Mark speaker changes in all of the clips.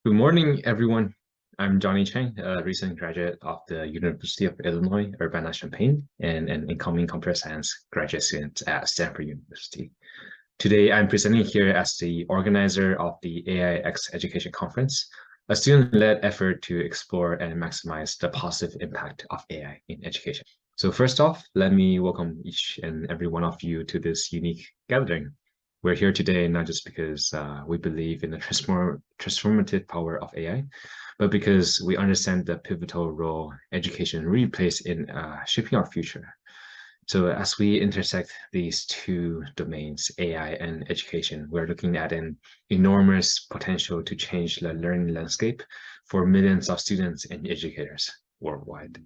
Speaker 1: Good morning, everyone. I'm Johnny Chang, a recent graduate of the University of Illinois, Urbana-Champaign, and an incoming computer science graduate student at Stanford University. Today, I'm presenting here as the organizer of the AIX Education Conference, a student-led effort to explore and maximize the positive impact of AI in education. So first off, let me welcome each and every one of you to this unique gathering. We're here today not just because we believe in the transformative power of AI, but because we understand the pivotal role education really plays in shaping our future. So as we intersect these two domains, AI and education, we're looking at an enormous potential to change the learning landscape for millions of students and educators worldwide.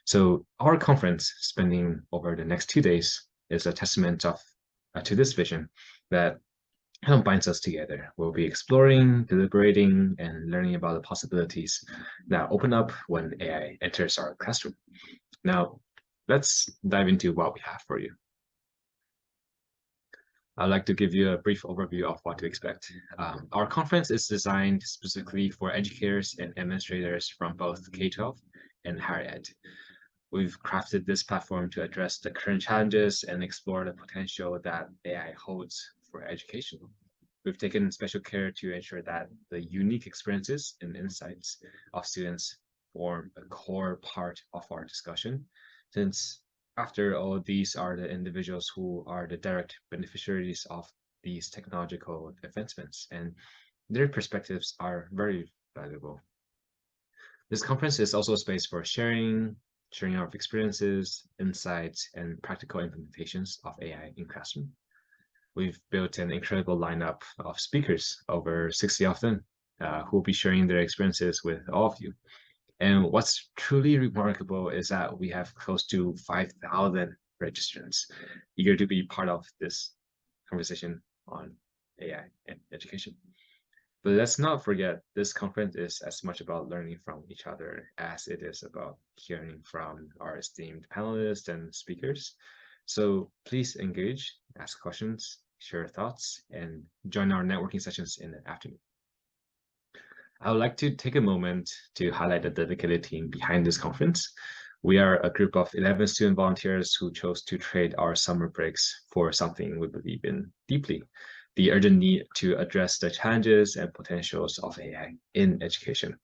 Speaker 1: So our conference, spending over the next 2 days, is a testament to this vision that kind of binds us together. We'll be exploring, deliberating, and learning about the possibilities that open up when AI enters our classroom. Now, let's dive into what we have for you. I'd like to give you a brief overview of what to expect. Our conference is designed specifically for educators and administrators from both K-12 and higher ed. We've crafted this platform to address the current challenges and explore the potential that AI holds for education. We've taken special care to ensure that the unique experiences and insights of students form a core part of our discussion, since after all, these are the individuals who are the direct beneficiaries of these technological advancements, and their perspectives are very valuable. This conference is also a space for sharing of experiences, insights, and practical implementations of AI in classroom. We've built an incredible lineup of speakers, over 60 of them, who will be sharing their experiences with all of you. And what's truly remarkable is that we have close to 5,000 registrants eager to be part of this conversation on AI and education. But let's not forget, this conference is as much about learning from each other as it is about hearing from our esteemed panelists and speakers. So please engage, ask questions, share thoughts, and join our networking sessions in the afternoon. I would like to take a moment to highlight the dedicated team behind this conference. We are a group of 11 student volunteers who chose to trade our summer breaks for something we believe in deeply: the urgent need to address the challenges and potentials of AI in education.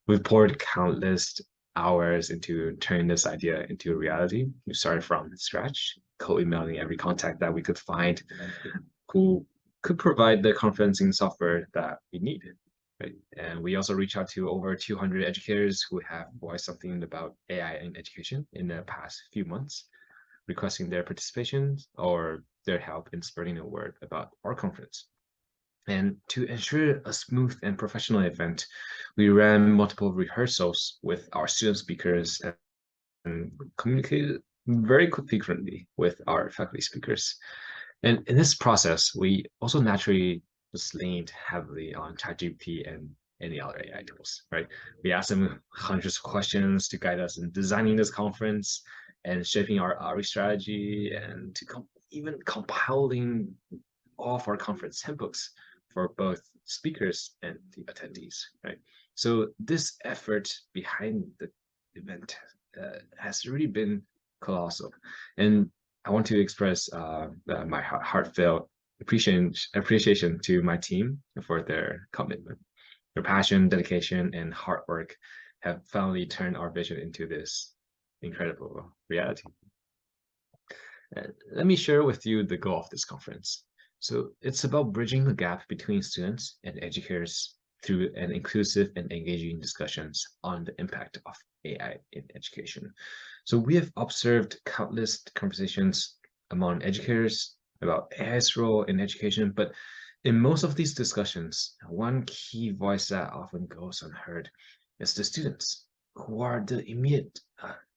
Speaker 1: We've poured countless hours into turning this idea into reality. We started from scratch, co-emailing every contact that we could find who could provide the conferencing software that we needed. Right? And we also reached out to over 200 educators who have voiced something about AI in education in the past few months, requesting their participation or their help in spreading the word about our conference. And to ensure a smooth and professional event, we ran multiple rehearsals with our student speakers and communicated very frequently with our faculty speakers. And in this process, we also naturally just leaned heavily on ChatGPT and any other AI tools, right? We asked them hundreds of questions to guide us in designing this conference and shaping our outreach strategy, and to even compiling all of our conference handbooks for both speakers and the attendees, right? So this effort behind the event has really been colossal, and I want to express my heartfelt appreciation to my team for their commitment. Their passion, dedication, and hard work have finally turned our vision into this incredible reality. Let me share with you the goal of this conference. So it's about bridging the gap between students and educators through an inclusive and engaging discussions on the impact of AI in education. So we have observed countless conversations among educators about AI's role in education, but in most of these discussions, one key voice that often goes unheard is the students, who are the immediate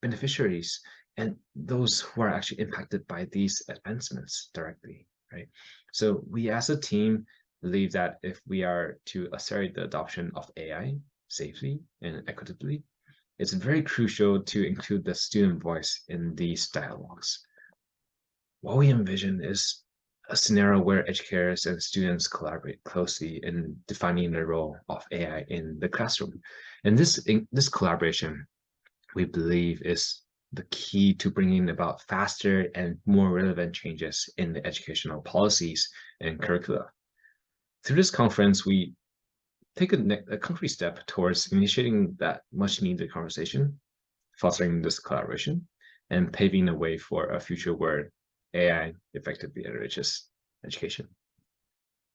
Speaker 1: beneficiaries and those who are actually impacted by these advancements directly, right? So we as a team believe that if we are to accelerate the adoption of AI safely and equitably, it's very crucial to include the student voice in these dialogues. What we envision is a scenario where educators and students collaborate closely in defining the role of AI in the classroom. And this collaboration, we believe, is the key to bringing about faster and more relevant changes in the educational policies and curricula. Through this conference, we take a concrete step towards initiating that much needed conversation, fostering this collaboration, and paving the way for a future where AI effectively enriches education.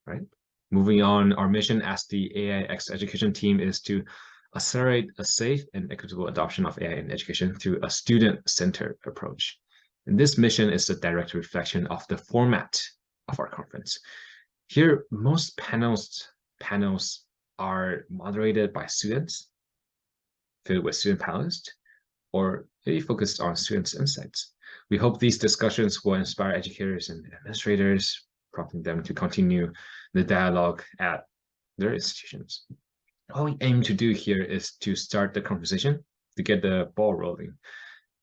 Speaker 1: Right? Moving on, our mission as the AIX education team is to accelerate a safe and equitable adoption of AI in education through a student-centered approach. And this mission is a direct reflection of the format of our conference. Here, most panels are moderated by students, filled with student panelists, or really focused on students' insights. We hope these discussions will inspire educators and administrators, prompting them to continue the dialogue at their institutions. All we aim to do here is to start the conversation, to get the ball rolling.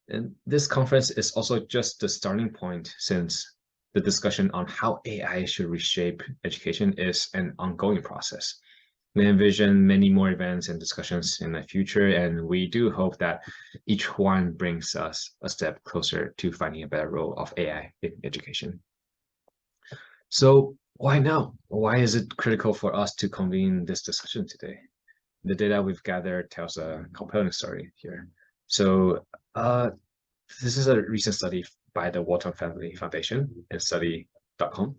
Speaker 1: And this conference is also just the starting point, since the discussion on how AI should reshape education is an ongoing process. We envision many more events and discussions in the future, and we do hope that each one brings us a step closer to finding a better role of AI in education. So why now? Why is it critical for us to convene this discussion today? The data we've gathered tells a compelling story here. So this is a recent study by the Walton Family Foundation and study.com.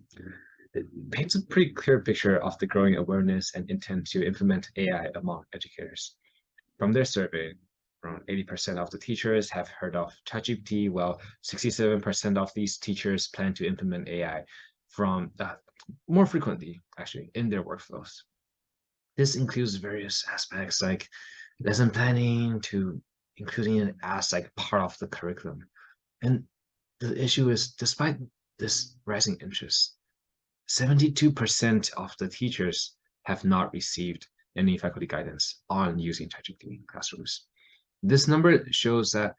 Speaker 1: It paints a pretty clear picture of the growing awareness and intent to implement AI among educators. From their survey, around 80% of the teachers have heard of ChatGPT, while 67% of these teachers plan to implement AI from more frequently, actually, in their workflows. This includes various aspects like lesson planning to including it as like part of the curriculum. And the issue is, despite this rising interest, 72% of the teachers have not received any faculty guidance on using ChatGPT in classrooms. This number shows that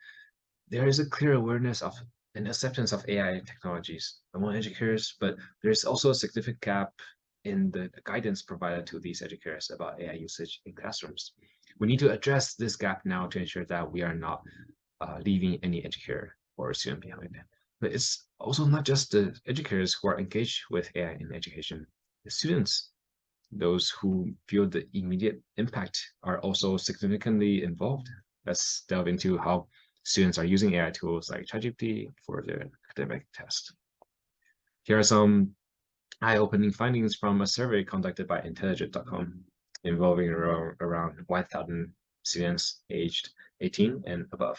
Speaker 1: there is a clear awareness of and acceptance of AI technologies among educators, but there's also a significant gap in the guidance provided to these educators about AI usage in classrooms. We need to address this gap now to ensure that we are not leaving any educator or student behind. But it's also not just the educators who are engaged with AI in education. The students, those who feel the immediate impact, are also significantly involved. Let's delve into how students are using AI tools like ChatGPT for their academic test. Here are some eye-opening findings from a survey conducted by intelligent.com involving around 1,000 students aged 18 and above.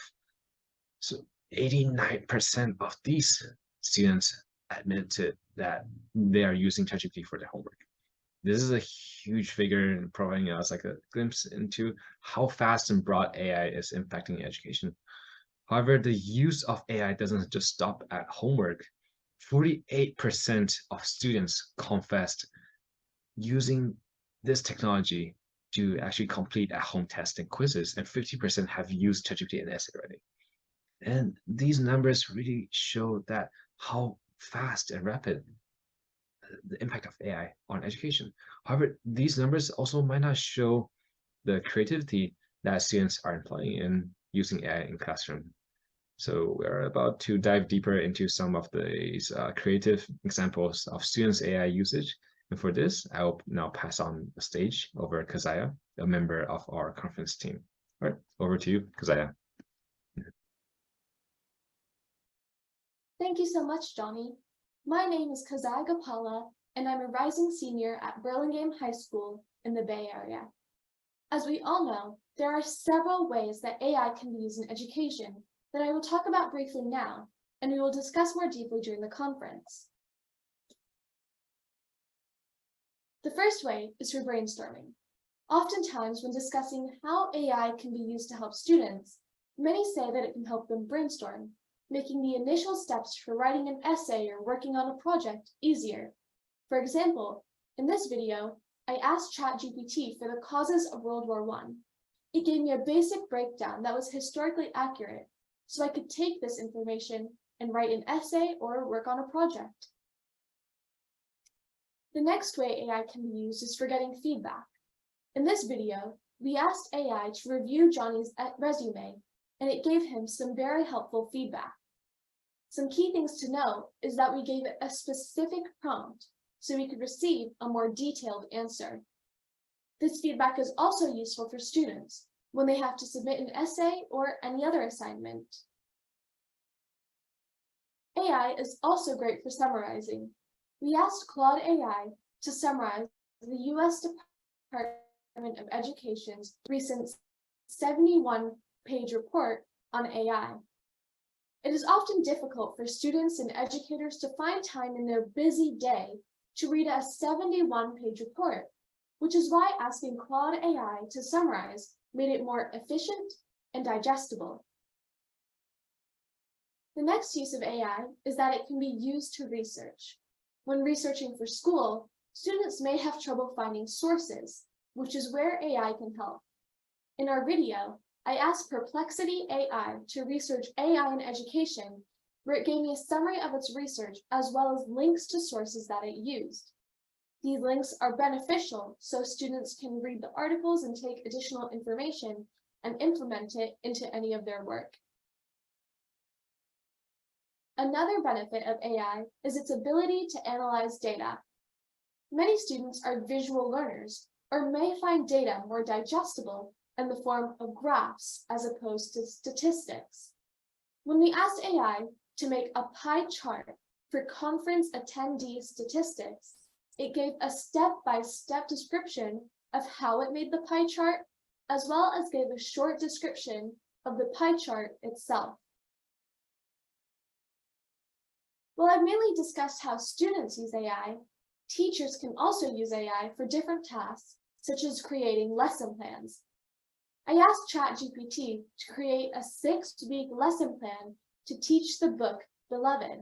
Speaker 1: So 89% of these students admitted that they are using ChatGPT for their homework. This is a huge figure, providing us like a glimpse into how fast and broad AI is impacting education. However, the use of AI doesn't just stop at homework. 48% of students confessed using this technology to actually complete at-home tests and quizzes, and 50% have used ChatGPT in essay writing. And these numbers really show that how fast and rapid the impact of AI on education. However, these numbers also might not show the creativity that students are employing in using AI in classroom. So we're about to dive deeper into some of these creative examples of students' AI usage. And for this, I will now pass on the stage over to Keziah, a member of our conference team. All right, over to you, Keziah.
Speaker 2: Thank you so much, Johnny. My name is Keziah Gopalla, and I'm a rising senior at Burlingame High School in the Bay Area. As we all know, there are several ways that AI can be used in education that I will talk about briefly now, and we will discuss more deeply during the conference. The first way is through brainstorming. Oftentimes, when discussing how AI can be used to help students, many say that it can help them brainstorm, making the initial steps for writing an essay or working on a project easier. For example, in this video, I asked ChatGPT for the causes of World War I. It gave me a basic breakdown that was historically accurate, so I could take this information and write an essay or work on a project. The next way AI can be used is for getting feedback. In this video, we asked AI to review Johnny's resume, and it gave him some very helpful feedback. Some key things to know is that we gave it a specific prompt so we could receive a more detailed answer. This feedback is also useful for students when they have to submit an essay or any other assignment. AI is also great for summarizing. We asked Claude AI to summarize the U.S. Department of Education's recent 71-page report on AI. It is often difficult for students and educators to find time in their busy day to read a 71-page report, which is why asking Claude AI to summarize made it more efficient and digestible. The next use of AI is that it can be used to research. When researching for school, students may have trouble finding sources, which is where AI can help. In our video, I asked Perplexity AI to research AI in education, where it gave me a summary of its research as well as links to sources that it used. These links are beneficial so students can read the articles and take additional information and implement it into any of their work. Another benefit of AI is its ability to analyze data. Many students are visual learners or may find data more digestible in the form of graphs as opposed to statistics. When we asked AI to make a pie chart for conference attendee statistics, it gave a step-by-step description of how it made the pie chart, as well as gave a short description of the pie chart itself. While I've mainly discussed how students use AI, teachers can also use AI for different tasks, such as creating lesson plans. I asked ChatGPT to create a 6-week lesson plan to teach the book Beloved,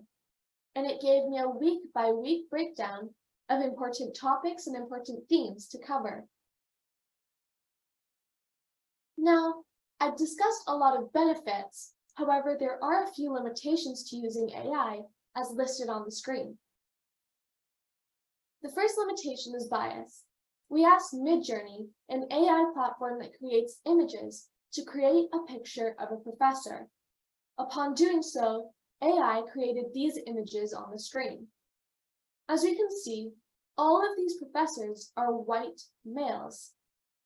Speaker 2: and it gave me a week-by-week breakdown of important topics and important themes to cover. Now, I've discussed a lot of benefits. However, there are a few limitations to using AI as listed on the screen. The first limitation is bias. We asked Midjourney, an AI platform that creates images, to create a picture of a professor. Upon doing so, AI created these images on the screen. As we can see, all of these professors are white males,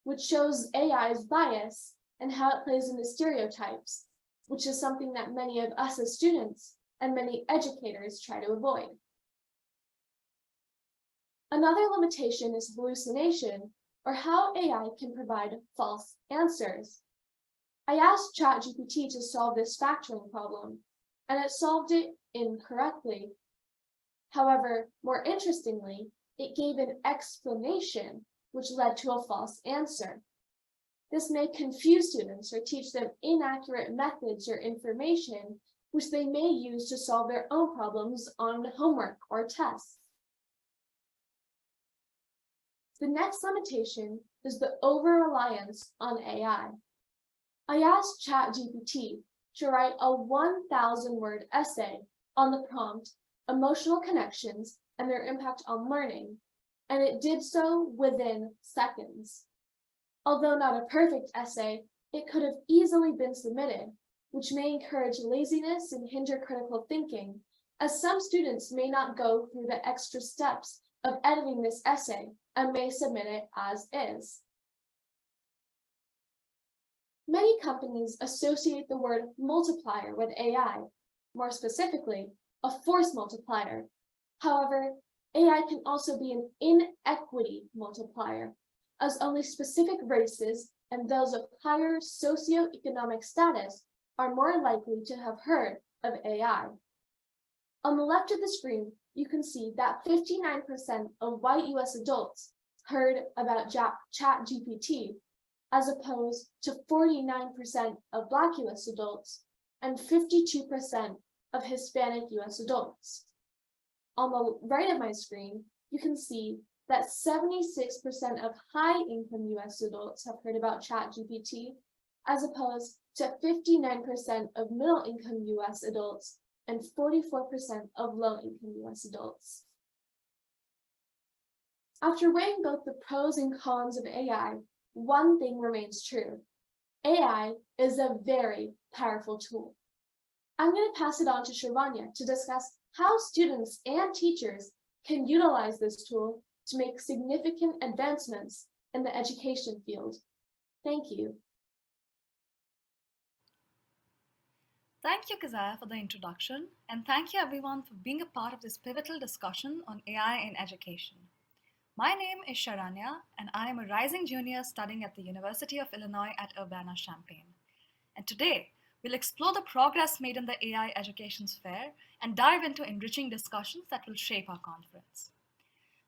Speaker 2: which shows AI's bias and how it plays into stereotypes, which is something that many of us as students and many educators try to avoid. Another limitation is hallucination, or how AI can provide false answers. I asked ChatGPT to solve this factoring problem, and it solved it incorrectly. However, more interestingly, it gave an explanation which led to a false answer. This may confuse students or teach them inaccurate methods or information which they may use to solve their own problems on homework or tests. The next limitation is the over-reliance on AI. I asked ChatGPT to write a 1,000-word essay on the prompt, emotional connections and their impact on learning, and it did so within seconds. Although not a perfect essay, it could have easily been submitted, which may encourage laziness and hinder critical thinking, as some students may not go through the extra steps of editing this essay and may submit it as is. Many companies associate the word multiplier with AI, more specifically, a force multiplier. However, AI can also be an inequity multiplier, as only specific races and those of higher socioeconomic status are more likely to have heard of AI. On the left of the screen, you can see that 59% of white US adults heard about ChatGPT, as opposed to 49% of Black US adults and 52% of Hispanic US adults. On the right of my screen, you can see that 76% of high-income US adults have heard about ChatGPT, as opposed to 59% of middle-income US adults and 44% of low-income US adults. After weighing both the pros and cons of AI, one thing remains true. AI is a very powerful tool. I'm going to pass it on to Sharanya to discuss how students and teachers can utilize this tool to make significant advancements in the education field. Thank you.
Speaker 3: Thank you, Keziah, for the introduction, and thank you everyone for being a part of this pivotal discussion on AI in education. My name is Sharanya, and I am a rising junior studying at the University of Illinois at Urbana-Champaign. And today, we'll explore the progress made in the AI education sphere and dive into enriching discussions that will shape our conference.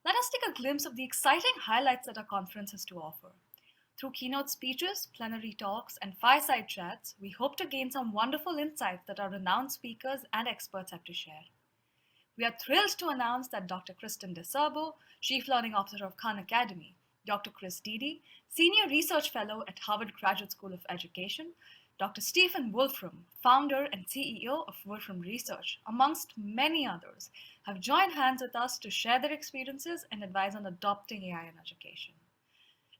Speaker 3: Let us take a glimpse of the exciting highlights that our conference has to offer. Through keynote speeches, plenary talks, and fireside chats, we hope to gain some wonderful insights that our renowned speakers and experts have to share. We are thrilled to announce that Dr. Kristen DeSerbo, Chief Learning Officer of Khan Academy, Dr. Chris Deedy, Senior Research Fellow at Harvard Graduate School of Education, Dr. Stephen Wolfram, founder and CEO of Wolfram Research, amongst many others, have joined hands with us to share their experiences and advise on adopting AI in education.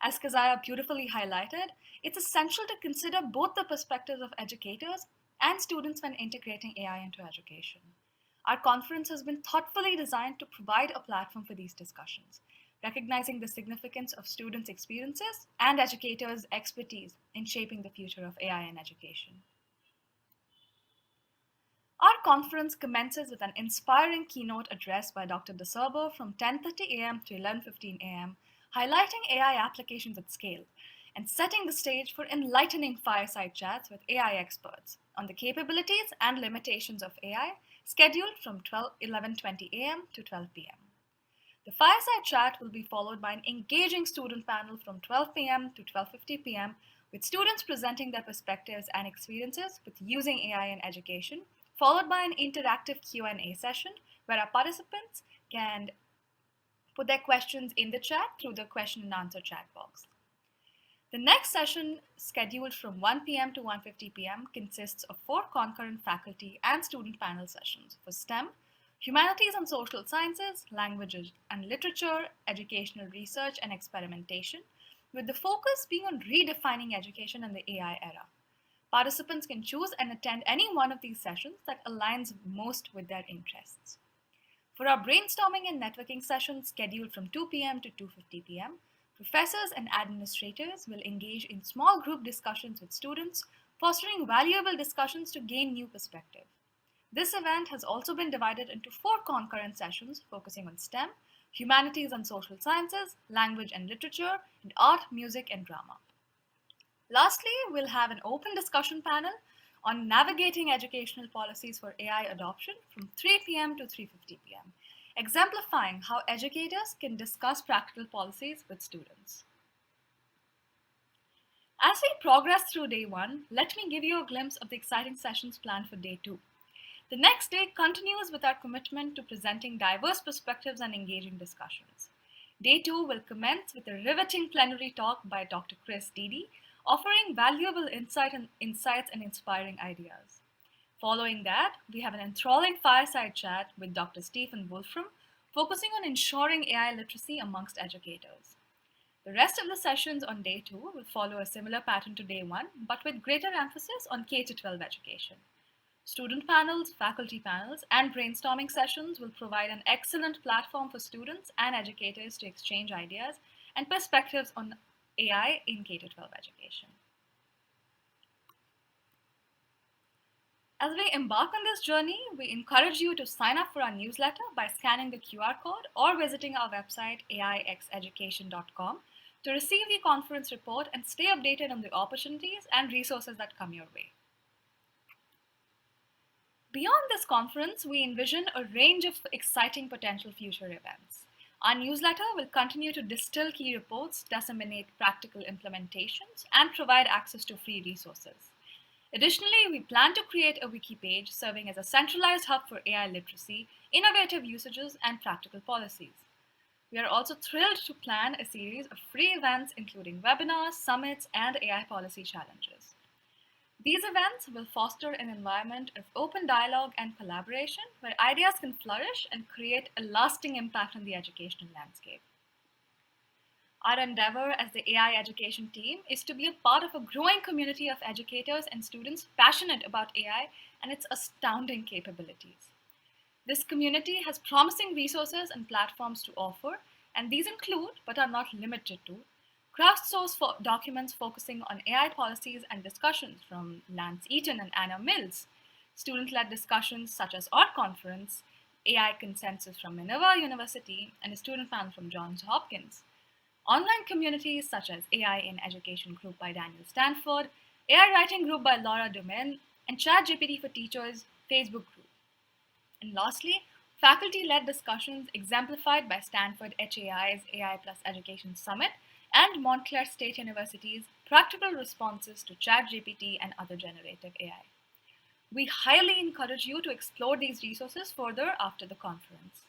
Speaker 3: As Keziah beautifully highlighted, it's essential to consider both the perspectives of educators and students when integrating AI into education. Our conference has been thoughtfully designed to provide a platform for these discussions, recognizing the significance of students' experiences and educators' expertise in shaping the future of AI in education. Our conference commences with an inspiring keynote address by Dr. DeSerbo from 10:30 a.m. to 11:15 a.m., highlighting AI applications at scale and setting the stage for enlightening fireside chats with AI experts on the capabilities and limitations of AI, scheduled from 11:20 a.m. to 12 p.m. The fireside chat will be followed by an engaging student panel from 12 p.m. to 12:50 p.m. with students presenting their perspectives and experiences with using AI in education, followed by an interactive Q&A session where our participants can put their questions in the chat through the question and answer chat box. The next session, scheduled from 1 p.m. to 1:50 p.m., consists of 4 concurrent faculty and student panel sessions for STEM, humanities and social sciences, languages and literature, educational research and experimentation, with the focus being on redefining education in the AI era. Participants can choose and attend any one of these sessions that aligns most with their interests. For our brainstorming and networking sessions scheduled from 2 p.m. to 2:50 p.m., professors and administrators will engage in small group discussions with students, fostering valuable discussions to gain new perspective. This event has also been divided into 4 concurrent sessions focusing on STEM, humanities and social sciences, language and literature, and art, music, and drama. Lastly, we'll have an open discussion panel on navigating educational policies for AI adoption from 3 p.m. to 3:50 p.m., exemplifying how educators can discuss practical policies with students. As we progress through day 1, let me give you a glimpse of the exciting sessions planned for day 2. The next day continues with our commitment to presenting diverse perspectives and engaging discussions. Day 2 will commence with a riveting plenary talk by Dr. Chris Deedy, offering valuable insights and inspiring ideas. Following that, we have an enthralling fireside chat with Dr. Stephen Wolfram, focusing on ensuring AI literacy amongst educators. The rest of the sessions on day 2 will follow a similar pattern to day 1, but with greater emphasis on K-12 education. Student panels, faculty panels, and brainstorming sessions will provide an excellent platform for students and educators to exchange ideas and perspectives on AI in K-12 education. As we embark on this journey, we encourage you to sign up for our newsletter by scanning the QR code or visiting our website aixeducation.com to receive the conference report and stay updated on the opportunities and resources that come your way. Beyond this conference, we envision a range of exciting potential future events. Our newsletter will continue to distill key reports, disseminate practical implementations, and provide access to free resources. Additionally, we plan to create a wiki page serving as a centralized hub for AI literacy, innovative usages, and practical policies. We are also thrilled to plan a series of free events including webinars, summits, and AI policy challenges. These events will foster an environment of open dialogue and collaboration where ideas can flourish and create a lasting impact on the educational landscape. Our endeavor as the AI education team is to be a part of a growing community of educators and students passionate about AI and its astounding capabilities. This community has promising resources and platforms to offer, and these include, but are not limited to, crowdsourced documents focusing on AI policies and discussions from Lance Eaton and Anna Mills, student-led discussions such as our conference, AI consensus from Minerva University, and a student panel from Johns Hopkins, online communities such as AI in Education group by Daniel Stanford, AI writing group by Laura Dumin, and ChatGPT for Teachers Facebook group. And lastly, faculty-led discussions exemplified by Stanford HAI's AI Plus Education Summit and Montclair State University's practical responses to ChatGPT and other generative AI. We highly encourage you to explore these resources further after the conference.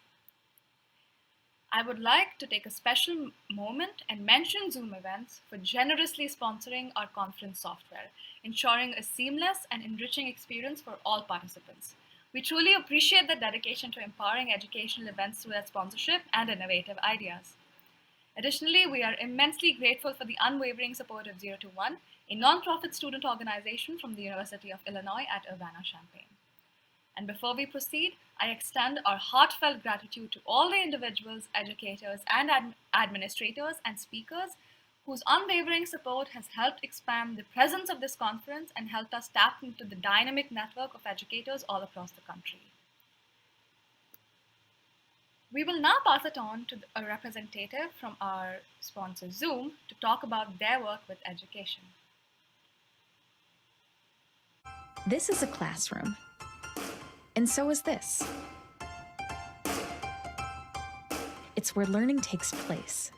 Speaker 3: I would like to take a special moment and mention Zoom Events for generously sponsoring our conference software, ensuring a seamless and enriching experience for all participants. We truly appreciate the dedication to empowering educational events through their sponsorship and innovative ideas. Additionally, we are immensely grateful for the unwavering support of 0 to 1, a nonprofit student organization from the University of Illinois at Urbana-Champaign. And before we proceed, I extend our heartfelt gratitude to all the individuals, educators, and administrators and speakers whose unwavering support has helped expand the presence of this conference and helped us tap into the dynamic network of educators all across the country. We will now pass it on to a representative from our sponsor Zoom to talk about their work with education.
Speaker 4: This is a classroom. And so is this. It's where learning takes place,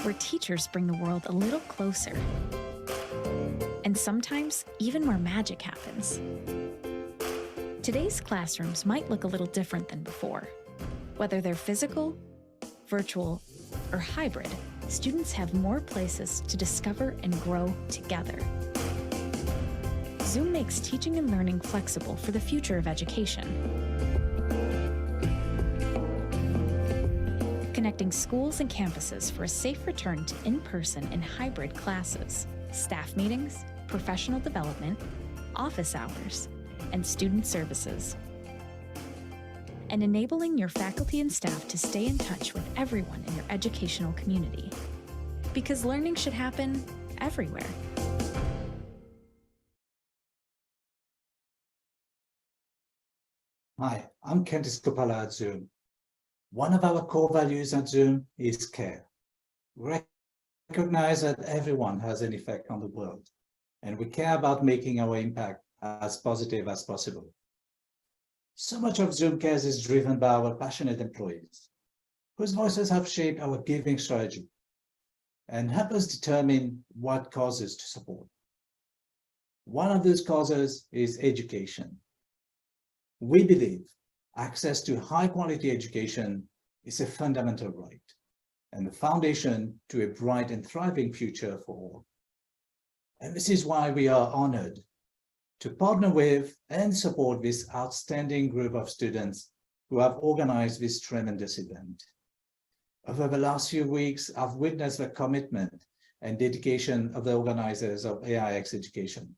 Speaker 4: where teachers bring the world a little closer, and sometimes even where magic happens. Today's classrooms might look a little different than before. Whether they're physical, virtual, or hybrid, students have more places to discover and grow together. Zoom makes teaching and learning flexible for the future of education. Connecting schools and campuses for a safe return to in-person and hybrid classes, staff meetings, professional development, office hours, and student services. And enabling your faculty and staff to stay in touch with everyone in your educational community. Because learning should happen everywhere.
Speaker 5: Hi, I'm Keziah Gopalla at Zoom. One of our core values at Zoom is care. We recognize that everyone has an effect on the world, and we care about making our impact as positive as possible. So much of Zoom Cares is driven by our passionate employees, whose voices have shaped our giving strategy and help us determine what causes to support. One of those causes is education. We believe access to high-quality education is a fundamental right and the foundation to a bright and thriving future for all. And this is why we are honored to partner with and support this outstanding group of students who have organized this tremendous event. Over the last few weeks, I've witnessed the commitment and dedication of the organizers of AIX Education.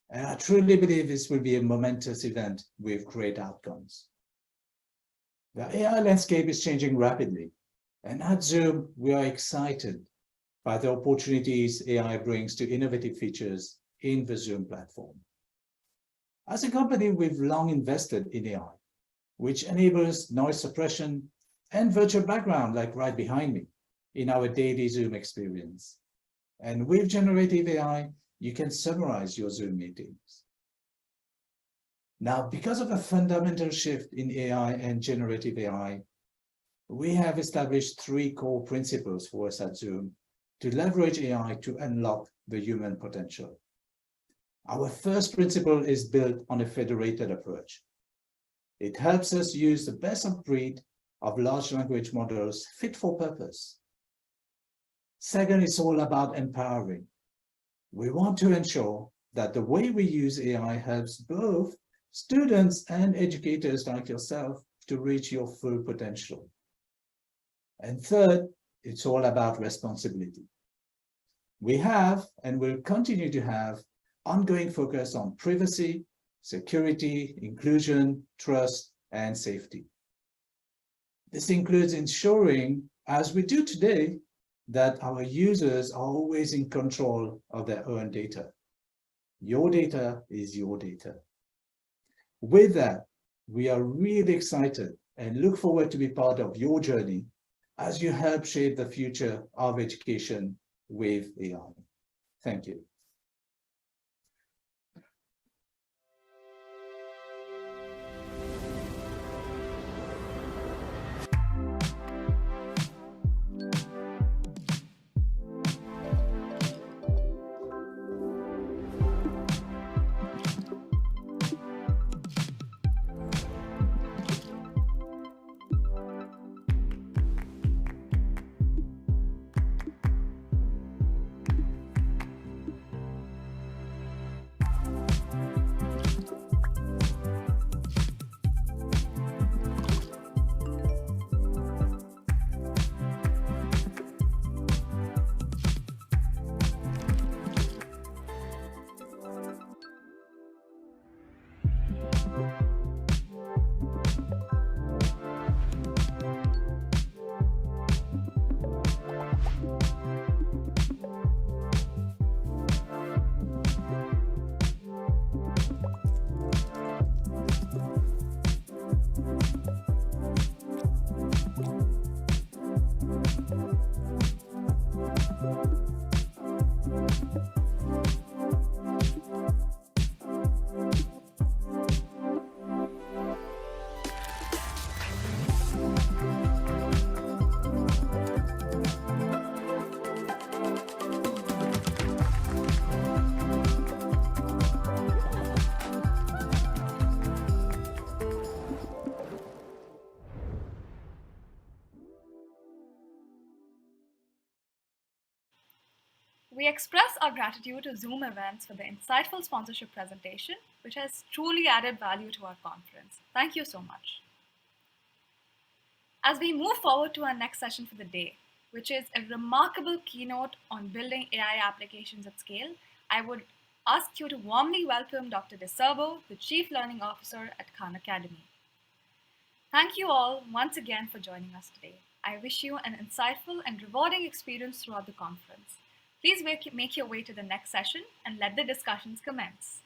Speaker 5: And I truly believe this will be a momentous event with great outcomes. The AI landscape is changing rapidly, and at Zoom, we are excited by the opportunities AI brings to innovative features in the Zoom platform. As a company, we've long invested in AI, which enables noise suppression and virtual background, like right behind me, in our daily Zoom experience. And with generative AI, you can summarize your Zoom meetings. Now, because of a fundamental shift in AI and generative AI, we have established 3 core principles for us at Zoom to leverage AI to unlock the human potential. Our first principle is built on a federated approach. It helps us use the best of breed of large language models fit for purpose. Second, it's all about empowering. We want to ensure that the way we use AI helps both students and educators like yourself to reach your full potential. And third, it's all about responsibility. We have and will continue to have ongoing focus on privacy, security, inclusion, trust, and safety. This includes ensuring, as we do today, that our users are always in control of their own data. Your data is your data. With that, we are really excited and look forward to be part of your journey as you help shape the future of education with AI. Thank you.
Speaker 3: We express our gratitude to Zoom Events for the insightful sponsorship presentation, which has truly added value to our conference. Thank you so much. As we move forward to our next session for the day, which is a remarkable keynote on building AI applications at scale, I would ask you to warmly welcome Dr. DeSerbo, the Chief Learning Officer at Khan Academy. Thank you all once again for joining us today. I wish you an insightful and rewarding experience throughout the conference. Please make your way to the next session and let the discussions commence.